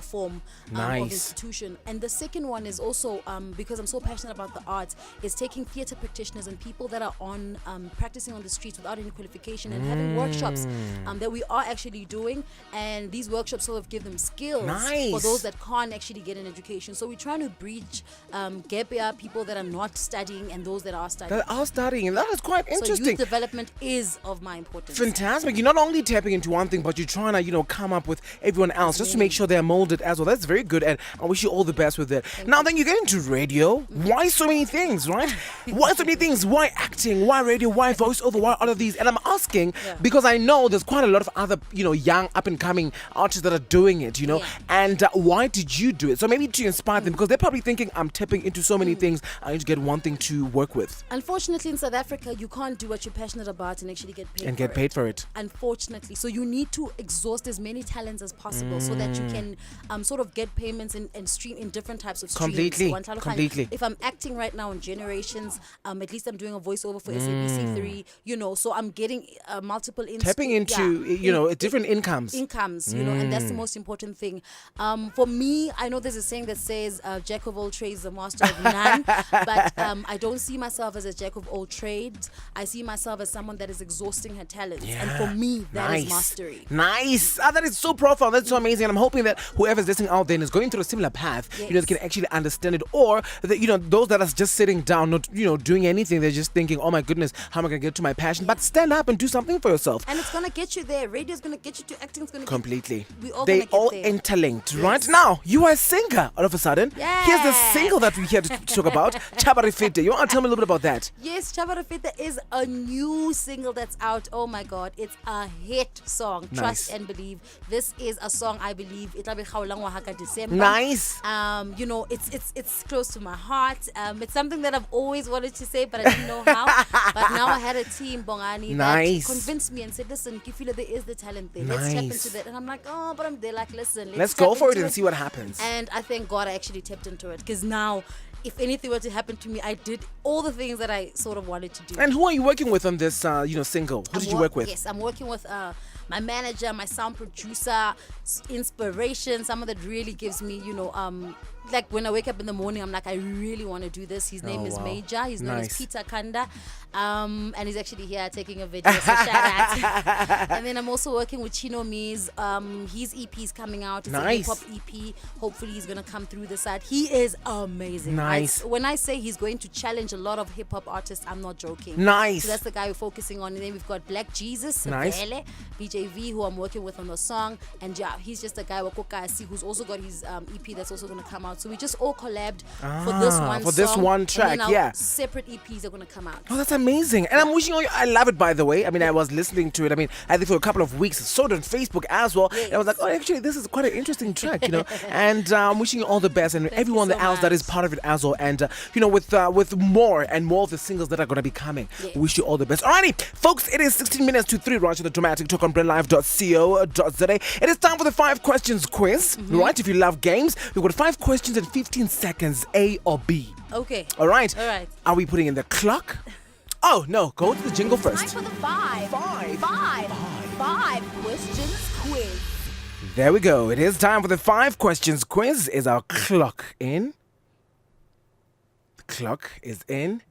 form Nice. of institution. And the second one is also because I'm so passionate about the arts, is taking theatre practitioners and people that are on practicing on the streets without any qualification and having workshops that we are actually doing, and these workshops sort of give them skills for those that can't actually get an education. So we're trying to bridge gap year people that are not studying and those that are studying. And that is quite interesting. So youth development is of my importance. Fantastic. You're not only tapping into one thing, but you're trying to, come up with everyone else just to make sure they're molded as well. That's very good, and I wish you all the best with it. Now, then you get into radio. Why so many things, right? Why so many things? Why acting? Why radio? Why voiceover? Why all of these? And I'm asking because I know there's quite a lot of other, young up-and-coming artists that are doing it, and why did you do it? So maybe to inspire them, because they're probably thinking, I'm tapping into so many things, I need to get one thing to work with. Unfortunately, in South Africa, you can't do what you're passionate about and actually get paid for it. Unfortunately. So you need to exhaust as many talents as possible so that you can sort of get payments and stream in different types of streams. Completely. If I'm acting right now on Generations, at least I'm doing a voiceover for SABC3, so I'm getting multiple tapping into different incomes, and that's the most important thing. For me, I know there's a saying that says jack of all trades, the master of none, but I don't see myself as a jack of all trades. I see myself as someone that is exhausting her talents, and for me that is mastery. Nice. That is so profound. That's so amazing. And I'm hoping that whoever's listening out there is going through a similar path, they can actually understand it, or that those that are just sitting down, not doing anything, they're just thinking, oh my goodness, how am I going to get to my passion? But stand up and do something for yourself. And it's going to get you there. Radio's going to get you to acting. It's going to completely. They all interlinked, right? Now you are a singer. All of a sudden, here's the single that we're here to talk about, Chaba Refete. You want to tell me a little bit about that? Yes, Chaba Refete is a new single that's out. Oh my God, it's a hit song. Nice. Trust and believe. This is a song I believe it'll be December. Nice. It's close to my heart. It's something that I've always wanted to say, but I didn't know how. But now I had a team, Bongani, that convinced me and said, listen, Kifile, there is the talent there. Let's tap into that. And I'm like, oh, but I'm there. Like, listen, let's go for it and see what happens. And I thank God I actually tapped into it, because now, if anything were to happen to me, I did all the things that I sort of wanted to do. And who are you working with on this, single? Who did you work with? Yes, I'm working with my manager, my sound producer, inspiration, someone that really gives me, like when I wake up in the morning, I'm like, I really want to do this. His name is Major. He's known as Peter Kanda. And he's actually here taking a video, so shout out. And then I'm also working with Chino Miz. His EP is coming out. It's a hip-hop EP. Hopefully he's going to come through the side. He is amazing. Nice. When I say he's going to challenge a lot of hip-hop artists, I'm not joking. Nice. So that's the guy we're focusing on. And then we've got Black Jesus, BJV, who I'm working with on the song. And he's just a guy, Wakokasi, who's also got his EP that's also going to come out. So we just all collabed for this one song. For this one track, and then separate EPs are going to come out. Oh, that's amazing. And I'm wishing you, I love it, by the way. I mean, I was listening to it. I mean, I think for a couple of weeks, I saw it on Facebook as well. Yes. And I was like, oh, actually, this is quite an interesting track, And I'm wishing you all the best, and everyone else that is part of it as well. And, with more and more of the singles that are going to be coming, wish you all the best. Alrighty, folks, it is 16 minutes to 3, right, to the Dramatic Talk on BrandLive.co.za. It is time for the 5 questions quiz, right? If you love games, we've got 5 questions in 15 seconds, A or B. Okay. All right. All right. Are we putting in the clock? Oh, no. Go to the jingle first. Time for the 5 questions quiz. There we go. It is time for the 5 questions quiz. Is our clock in? The clock is in.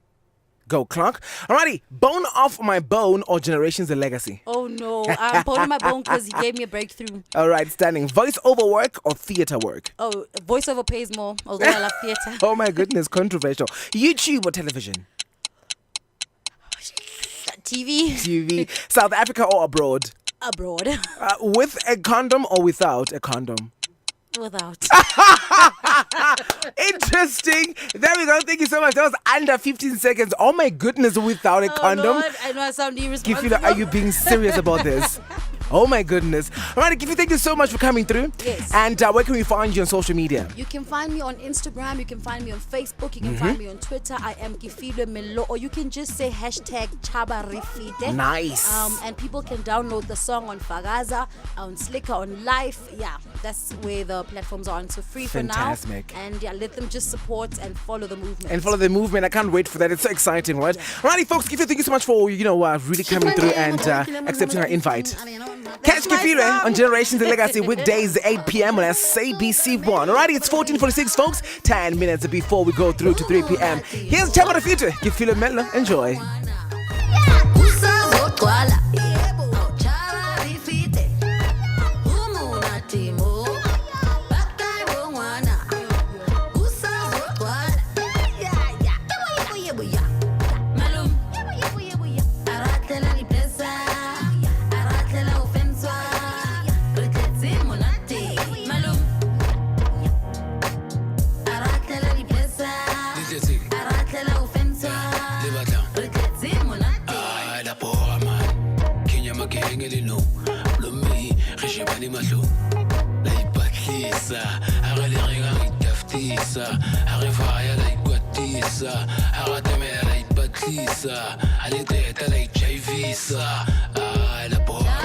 Go, clock. Alrighty. Bone Off My Bone or Generations The Legacy? Oh, no. I'm boning my bone because he gave me a breakthrough. All right, standing. Voice over work or theater work? Oh, voiceover pays more, although I love theater. Oh, my goodness. Controversial. YouTube or television? TV. South Africa or abroad? Abroad. With a condom or without a condom? Without. Interesting. There we go. Thank you so much. That was under 15 seconds. Oh my goodness, without a condom. Lord, I know I sound irresponsible. Are you being serious about this? Oh my goodness. All right, Gifi, thank you so much for coming through. Yes. And where can we find you on social media? You can find me on Instagram. You can find me on Facebook. You can find me on Twitter. I am Gifile Melo. Or you can just say #Chaba Refete. Nice. And people can download the song on Fagaza, on Slicker, on Life. Yeah, that's where the platforms are on. So free Fantastic. for now. And yeah, let them just support and follow the movement. I can't wait for that. It's so exciting, right? Yeah. Alrighty, folks, Gifi, thank you so much for, really coming through and accepting our invite. Catch Kifile on Generations The Legacy weekdays 8 p.m. on SABC1. Alrighty, it's 14:46, folks. 10 minutes before we go through to 3 p.m. Here's Chaba Refete. Kifile Melo. Enjoy. mahlo la ipatlisa a re le rega itaftisa a re faya la ikwatisa a gatemela la ipatlisa a le teta la ijivisa a la bona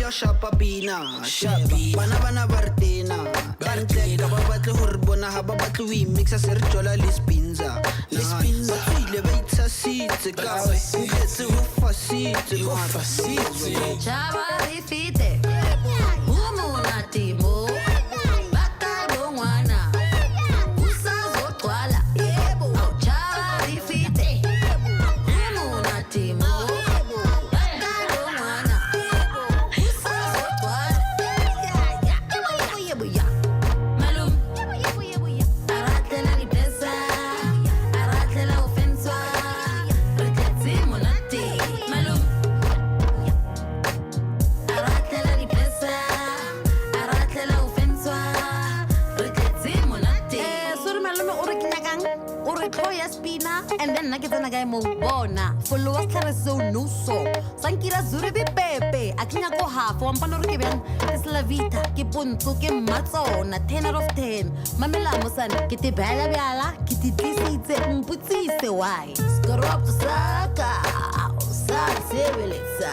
Shapapina, bana bartena, kantle ka ba batle hore bona ha ba batle ho mixa se re tjola le spinza, le ba itsasitse ka nketse ho fasitse Chava rifite umunati mo baka bongwana usazogcwala yebo Chava rifite umunati mo and then nake tsena ka mo bona follow tlhare so no so sankira zure be pepe akinya ko half wa mpana re ke beng es la vita ke ponto ke matsona 10 out of 10 mamela mosana ke te bala bala ke te tlisitse mputsise why skrop saka sa sebeletsa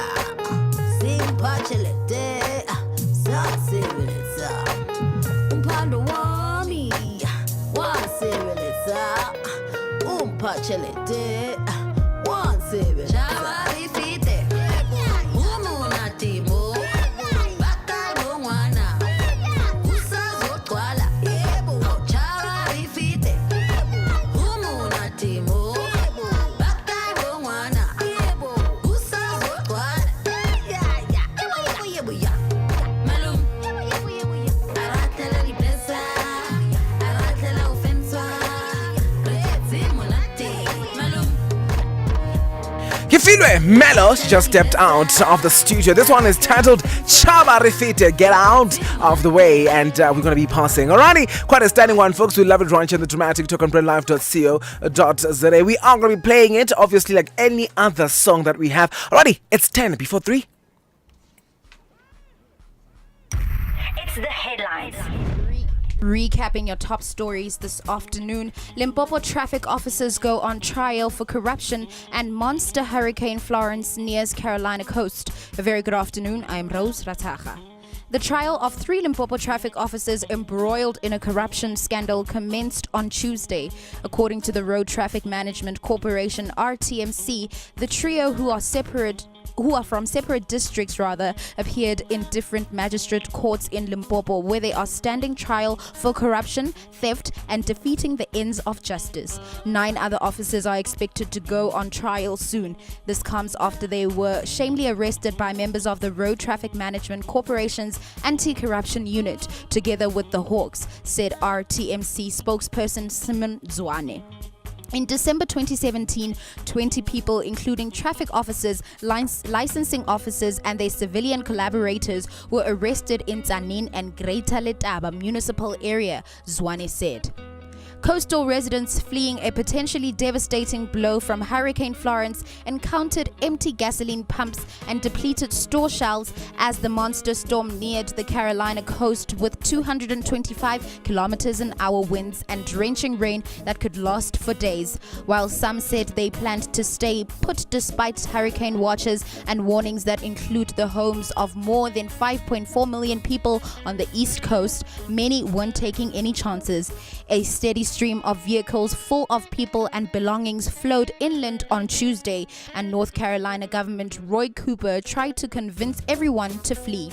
simpachelete sa sebeletsa umpando wami wa sebeletsa Pachelete, one seven. Chava rifite, umunati mo, baka bongwana, usazogcwala, yebo. Chava rifite, umunati mo, baka bongwana, yebo. Usazogcwala, yebo. Malum, aratela di blessa, aratela ofenswa. Kifilwe Melos just stepped out of the studio. This one is titled Chava Rifite. Get out of the way, and we're going to be passing. Alrighty, quite a stunning one, folks. We love it right here in the dramatic talk on BrandLive.co.za. We are going to be playing it, obviously, like any other song that we have. Alrighty, it's 10 before 3. It's the headlines. Recapping your top stories this afternoon, Limpopo traffic officers go on trial for corruption and monster hurricane Florence nears Carolina coast. A very good afternoon, I am Rose Ratacha. The trial of 3 Limpopo traffic officers embroiled in a corruption scandal commenced on Tuesday. According to the Road Traffic Management Corporation, RTMC, the trio who are from separate districts appeared in different magistrate courts in Limpopo where they are standing trial for corruption, theft and defeating the ends of justice. 9 other officers are expected to go on trial soon. This comes after they were shamefully arrested by members of the Road Traffic Management Corporation's Anti-Corruption Unit together with the Hawks, said RTMC spokesperson Simon Zwane. In December 2017, 20 people, including traffic officers, licensing officers, and their civilian collaborators, were arrested in Tzaneen and Greater Letaba municipal area, Zwane said. Coastal residents fleeing a potentially devastating blow from Hurricane Florence encountered empty gasoline pumps and depleted store shelves as the monster storm neared the Carolina coast with 225 km/h winds and drenching rain that could last for days. While some said they planned to stay put despite hurricane watches and warnings that include the homes of more than 5.4 million people on the East Coast, many weren't taking any chances. A steady stream of vehicles full of people and belongings flowed inland on Tuesday, and North Carolina Governor Roy Cooper tried to convince everyone to flee.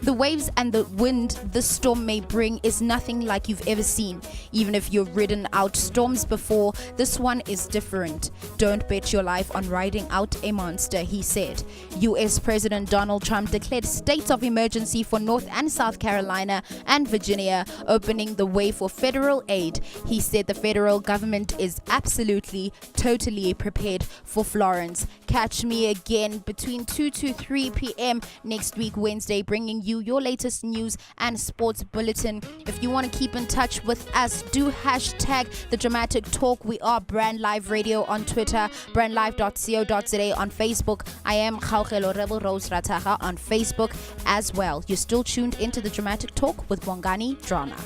The waves and the wind this storm may bring is nothing like you've ever seen. Even if you've ridden out storms before, this one is different. Don't bet your life on riding out a monster, he said. US President Donald Trump declared states of emergency for North and South Carolina and Virginia, opening the way for federal aid. He said the federal government is absolutely, totally prepared for Florence. Catch me again between 2 to 3 p.m. next week, Wednesday, bringing you your latest news and sports bulletin. If you want to keep in touch with us, do hashtag The Dramatic Talk. We are Brand Live Radio on Twitter, brandlive.co.za on Facebook. I am Khaukelo Rebel Rose Rataha on Facebook as well. You're still tuned into The Dramatic Talk with Bongani Drama.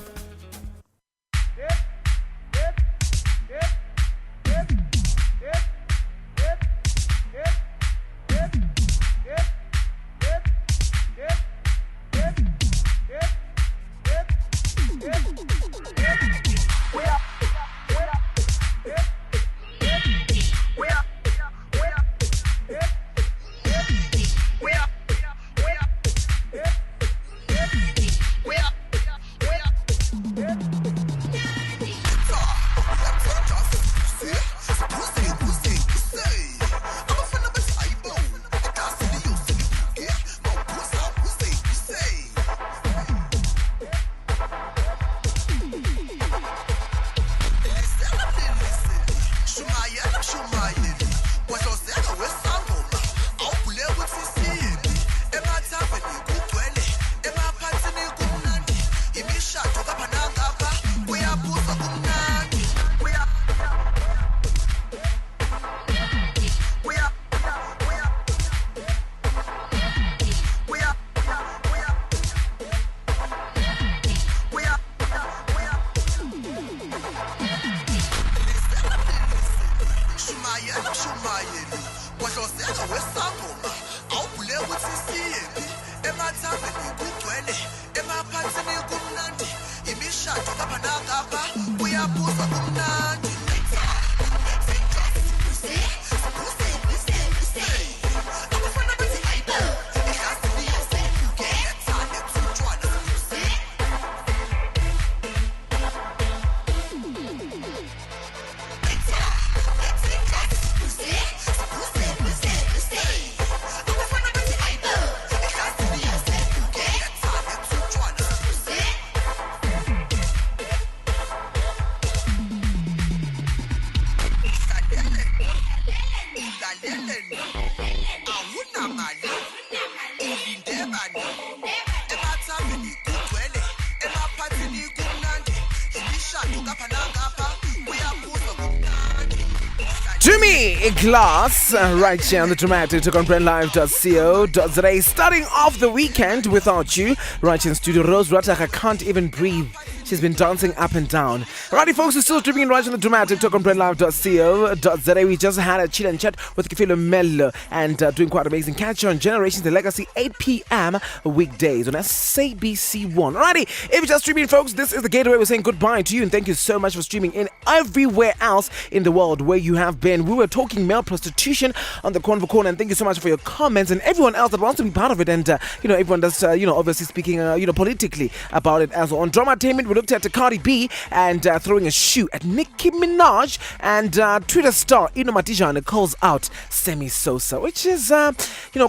Jimmy Glass, right here on the Dramatic Talk on brandlive.co.za. Starting off the weekend without you, right here in studio. Rose Rataka can't even breathe. She's been dancing up and down. Alrighty, folks, we're still streaming right on the Dramatic Talk on brandlive.co.za. We just had a chill and chat with Kefilo Mello and doing quite amazing. Catch you on Generations The Legacy, 8 p.m. weekdays on SABC1. Alrighty, if you're just streaming, folks, this is the gateway. We're saying goodbye to you and thank you so much for streaming in everywhere else in the world where you have been. We were talking male prostitution on the Convo Corner, and thank you so much for your comments and everyone else that wants to be part of it. And everyone that's obviously speaking politically about it as well. On Dramatainment, we looked at Cardi B and throwing a shoe at Nicki Minaj, and Twitter star Ino Matijane calls out Semi Sosa, which is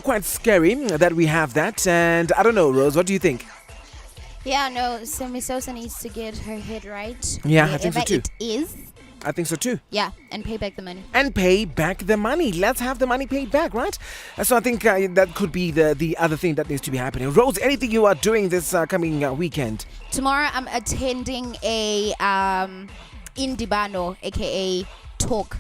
quite scary that we have that. And I don't know, Rose, what do you think? Yeah, no, Semi Sosa needs to get her head right. Yeah, I think so too. It is. I think so too. Yeah, and pay back the money. And pay back the money. Let's have the money paid back, right? So I think that could be the other thing that needs to be happening. Rose, anything you are doing this coming weekend? Tomorrow I'm attending a Indibano, aka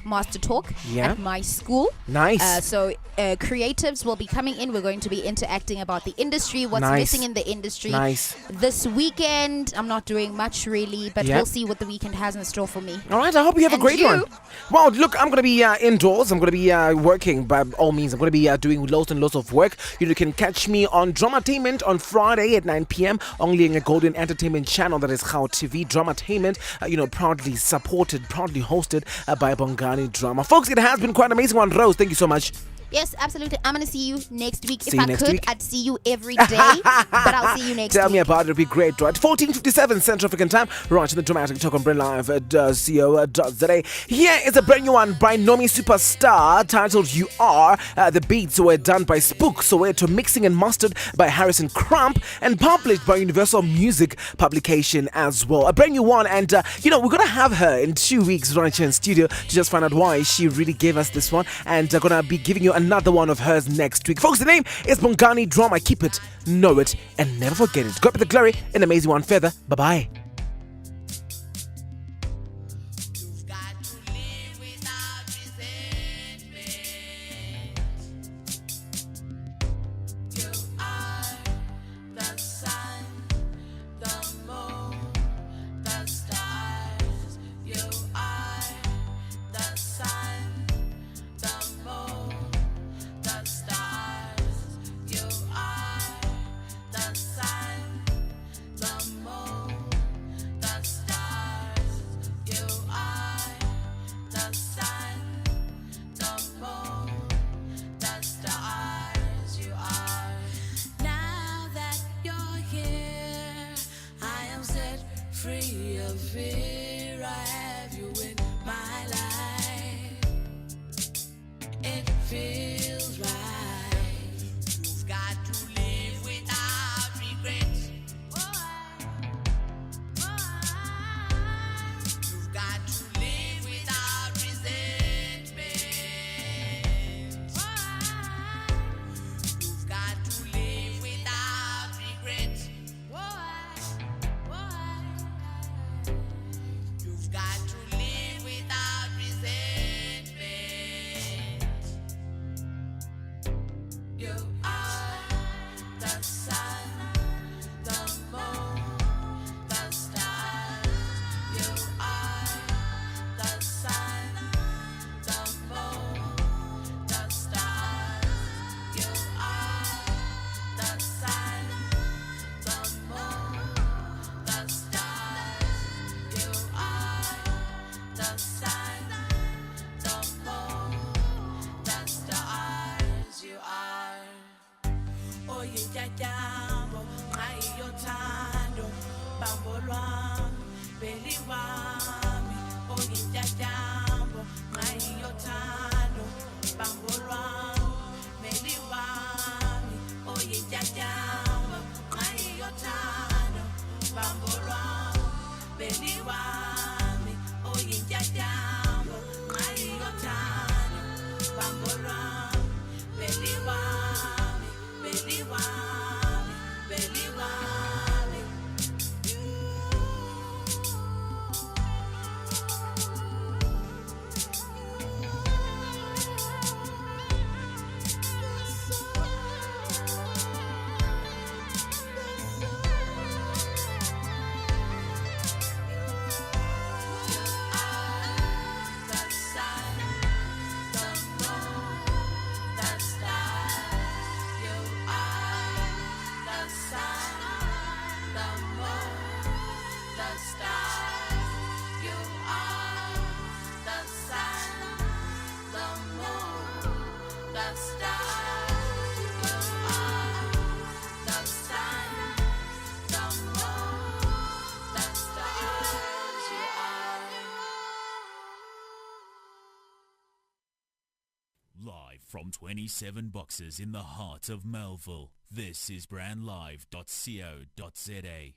Master Talk at my school. Nice. So creatives will be coming in. We're going to be interacting about the industry, what's missing in the industry. Nice. This weekend, I'm not doing much really, but we'll see what the weekend has in store for me. All right, I hope you have a great one. Well, look, I'm going to be indoors. I'm going to be working by all means. I'm going to be doing loads and loads of work. You can catch me on Dramatainment on Friday at 9 p.m. only in a Golden Entertainment channel, that is Khao TV. Dramatainment, proudly supported, proudly hosted by Bongani Drama. Folks, it has been quite an amazing one. Rose, thank you so much. Yes, absolutely. I'm going to see you next week. See if you I next could, week. I'd see you every day. But I'll see you next Tell week. me about it. It'll be great, right? 14:57 Central African Time. Right in the Dramatic Talk on BrandLive.co.za. Here is a brand new one by Nomi Superstar titled You Are. The beats were done by Spook Soweto, mixing and mastered by Harrison Crump, and published by Universal Music Publication as well. A brand new one, and we're going to have her in 2 weeks right here in studio to just find out why she really gave us this one, and going to be giving you another one of hers next week. Folks, the name is Bongani Drama. Keep it, know it, and never forget it. Go up with the glory, an amazing one feather. Bye-bye. Free of fear, I have you in my life. It feels right. You've got to live without regret. You've got to live without resentment. You've got to live without regret. You've got to live without resentment. You are the sun, the moon, the stars. You are the sun, the moon, the stars. You are the sun, the moon, the stars. You are the sun, the moon, the stars. You are. Oye ntyanyambo, nxa iyothando, bambo lwami, beli wami. Oye ntyanyambo, nxa iyothando, bambo lwami, beli wami. Oye ntyanyambo, nxa iyothando, bambo lwami, beli wami. Oye ntyanyambo, nxa iyothando, bambo lwami, beli wami, beli wami, beli wami. The sun, the moon, the stars. You are the sun, the moon, the stars. You are the sun, the moon, the stars. You are the sun, the moon, the stars. You are. Live from 27 boxes in the heart of Melville, this is BrandLive.co.za.